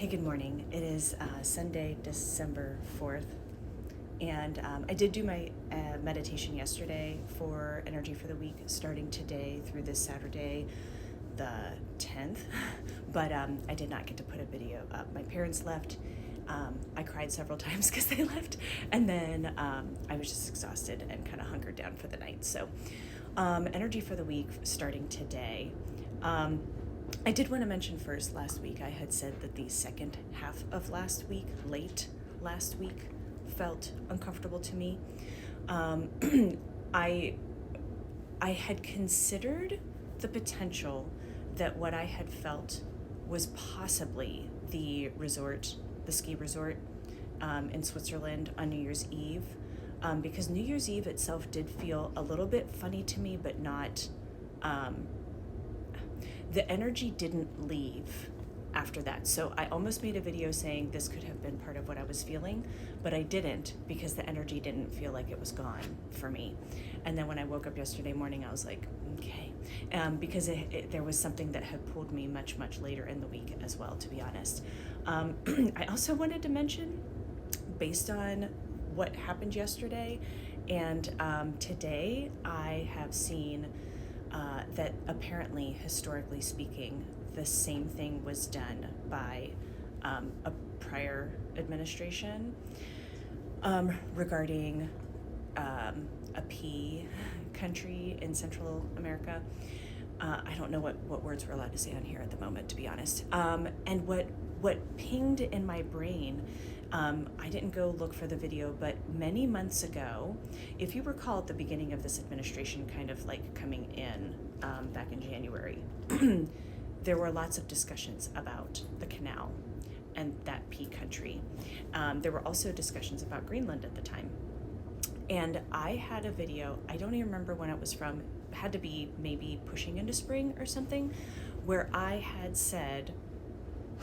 Hey, good morning. It is Sunday, December 4th, and I did do my meditation yesterday for Energy for the Week, starting today through this Saturday, the 10th, but I did not get to put a video up. My parents left. I cried several times because they left, and then I was just exhausted and kind of hunkered down for the night. So Energy for the Week starting today. I did want to mention first, last week I had said that the second half of late last week, felt uncomfortable to me. I had considered the potential that what I had felt was possibly the ski resort in Switzerland on New Year's Eve, because New Year's Eve itself did feel a little bit funny to me, but not... the energy didn't leave after that. So I almost made a video saying this could have been part of what I was feeling, but I didn't, because the energy didn't feel like it was gone for me. And then when I woke up yesterday morning, I was like, okay, because there was something that had pulled me much, much later in the week as well, to be honest. I also wanted to mention, based on what happened yesterday and today, I have seen that apparently, historically speaking, the same thing was done by a prior administration regarding a pea country in Central America. I don't know what words we're allowed to say on here at the moment, to be honest. And what pinged in my brain, I didn't go look for the video, but many months ago, if you recall at the beginning of this administration kind of like coming in back in January, there were lots of discussions about the canal and that pea country. There were also discussions about Greenland at the time. And I had a video, I don't even remember when it was from, it had to be maybe pushing into spring or something, where I had said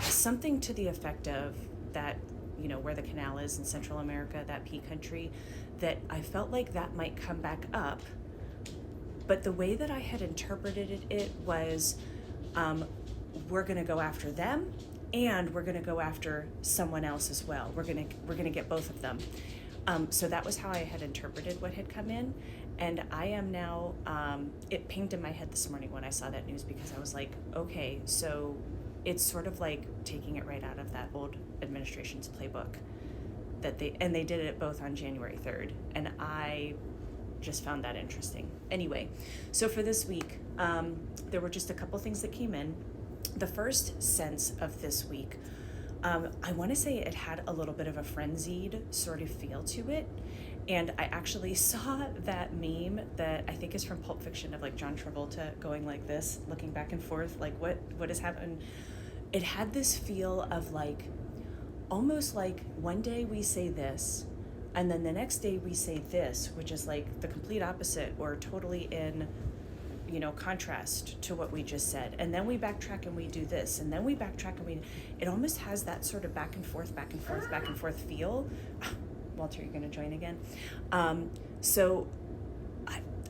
something to the effect of that, you know, where the canal is in Central America, that pea country, that I felt like that might come back up. But the way that I had interpreted it was, we're gonna go after them, and we're gonna go after someone else as well. We're gonna get both of them. So that was how I had interpreted what had come in. And I am now, it pinged in my head this morning when I saw that news, because I was like, okay, so it's sort of like taking it right out of that old administration's playbook that they did it both on January 3rd. And I just found that interesting. Anyway, so for this week, there were just a couple things that came in. The first sense of this week, I want to say it had a little bit of a frenzied sort of feel to it. And I actually saw that meme that I think is from Pulp Fiction of like John Travolta going like this, looking back and forth, like what has happened. It had this feel of like, almost like one day we say this, and then the next day we say this, which is like the complete opposite or totally in, you know, contrast to what we just said. And then we backtrack and we do this, and then we backtrack and it almost has that sort of back and forth feel. Walter, you're gonna join again. So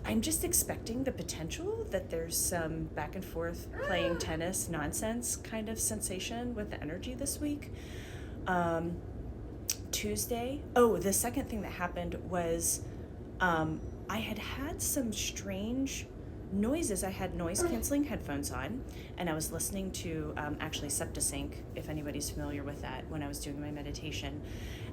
I'm just expecting the potential that there's some back and forth playing tennis nonsense kind of sensation with the energy this week. Tuesday, the second thing that happened was I had some strange noises. I had noise canceling headphones on, and I was listening to actually Septisync, if anybody's familiar with that, when I was doing my meditation.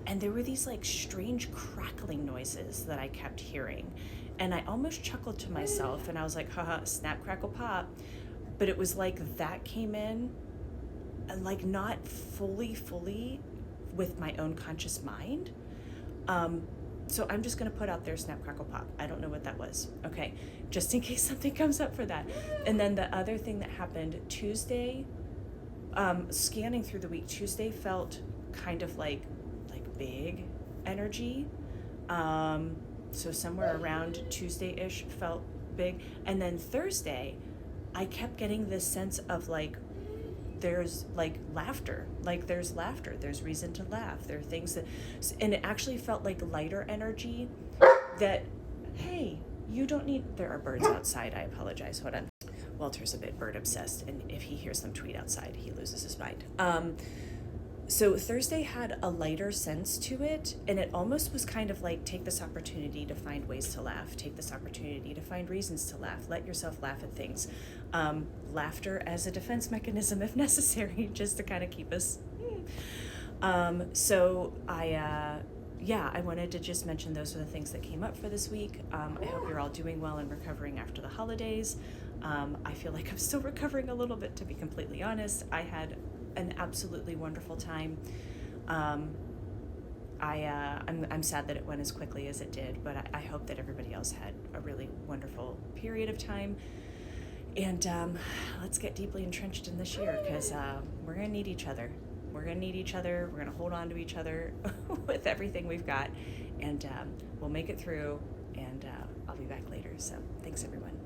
And there were these like strange crackling noises that I kept hearing. And I almost chuckled to myself, and I was like, haha, snap, crackle, pop. But it was like that came in, like not fully with my own conscious mind. So I'm just gonna put out there snap, crackle, pop. I don't know what that was. Okay, just in case something comes up for that. And then the other thing that happened Tuesday, scanning through the week, Tuesday felt kind of like big energy. So somewhere around Tuesday-ish felt big. And then Thursday, I kept getting this sense of like, there's like laughter, there's reason to laugh. There are things that, and it actually felt like lighter energy that, hey, you don't need, there are birds outside, I apologize, hold on. Walter's a bit bird obsessed, and if he hears them tweet outside, he loses his mind. So Thursday had a lighter sense to it, and it almost was kind of like, take this opportunity to find ways to laugh, take this opportunity to find reasons to laugh, let yourself laugh at things. Laughter as a defense mechanism if necessary, just to kind of keep us. So I wanted to just mention those are the things that came up for this week. I hope you're all doing well and recovering after the holidays. I feel like I'm still recovering a little bit, to be completely honest. I had an absolutely wonderful time. I'm sad that it went as quickly as it did, but I hope that everybody else had a really wonderful period of time. And let's get deeply entrenched in this year, because we're going to need each other. We're going to need each other. We're going to hold on to each other with everything we've got. And we'll make it through. And I'll be back later. So thanks, everyone.